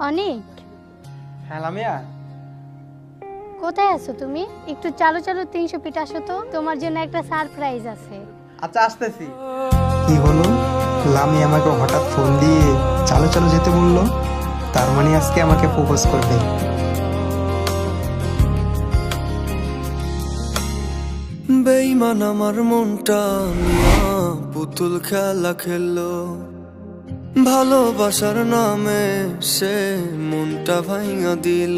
অনেক। হ্যাঁ লামিয়া, কোথায় আছো তুমি? একটু চালু চালু 300 ফিট আসো তো, তোমার জন্য একটা সারপ্রাইজ আছে। আচ্ছা আসতেছি। কি হলো? লামি আমাকে হঠাৎ ফোন দিয়ে চালু চালু যেতে বললো। তার মানে আজকে আমাকে প্রপোজ করবে। বেঈমান আমার মনটা নিয়া পুতুল খেলা খেললো, ভালোবাসার নামে সে মনটা ভাঙা দিল।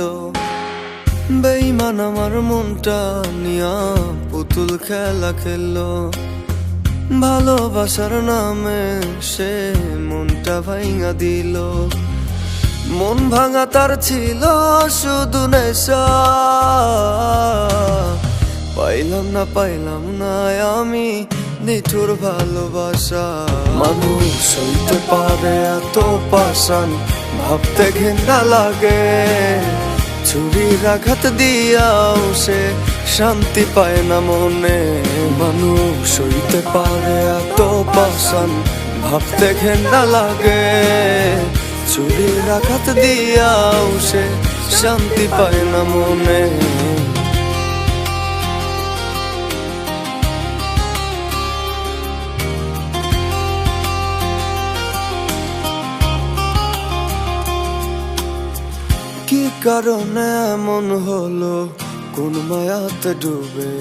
বেঈমান আমার মনটা নিয়া পুতুল খেলা খেললো, ভালোবাসার নামে সে মনটা ভাঙা দিল। মন ভাঙা তার ছিল শুধু নেশা, পাইলাম না আমি নিঠুর ভালোবাসা। মানুষ হইতে পারে এত পাষাণ, ভাবতে ঘেন্না লাগে। ছুরির আঘাত দিয়াও সে শান্তি পায় না মনে। মানুষ হইতে পারে এত পাষাণ, ভাবতে ঘেন্না লাগে। ছুরির আঘাত দিয়াও সে শান্তি পায় না মনে। কি কারণে এমন হলো, কোন মায়াতে ডুবে?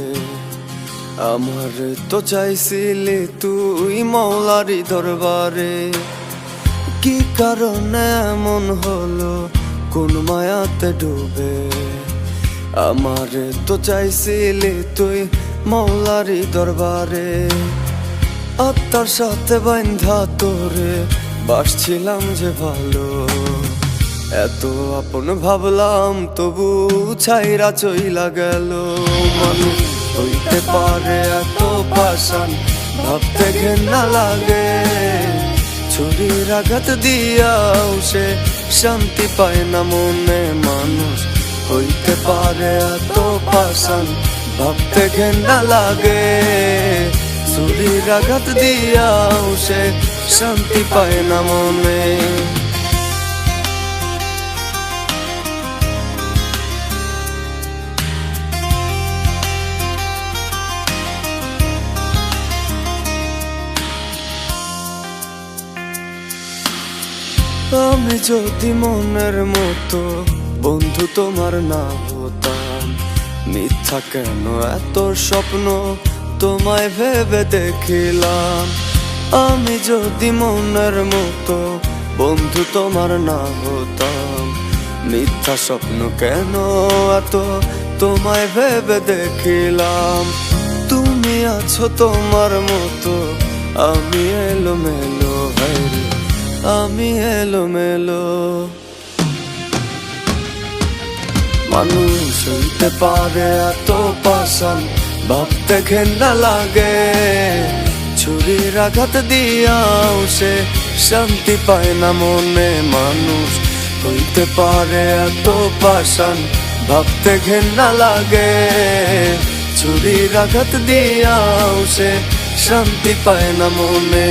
আমার তো চাইছিলি তুই মৌলারি দরবারে। কি কারণে এমন হলো, কোন মায়াতে ডুবে? আমার তো চাইছিলি তুই মৌলারি দরবারে। আত্মার সাথে বান্ধা তোরে বাসছিলাম যে ভালো, এত আপন ভাবলাম তবু ছাইরা চইলা গেল। মানুষ হইতে পারে এত পাষাণ, ভাবতে ঘেন্না লাগে। ছুরির আঘাত দিয়াও সে শান্তি পায় না মনে। মানুষ হইতে পারে এত পাষাণ, ভাবতে ঘেন্না লাগে। ছুরির আঘাত দিয়াও সে শান্তি পায় না মনে। আমি যদি মনের মতো বন্ধু তোমার না হতাম, মিথ্যা কেন এত স্বপ্ন তোমায় ভেবে দেখিলাম। আমি যদি মনের মতো বন্ধু তোমার না হতাম, মিথ্যা স্বপ্ন কেন এত তোমায় ভেবে দেখিলাম। তুমি আছো তোমার মতো, আমি এলোমেলো হায়রে, আমি এলোমেলো। মানুষ হইতে পারে এত পাষাণ, ভাবতে ঘেন্না লাগে। ছুরির আঘাত দিয়াও সে শান্তি পায় না মনে। মানুষ হইতে পারে এত পাষাণ, ভাবতে ঘেন্না লাগে। ছুরির আঘাত দিয়াও সে শান্তি পায় না মনে।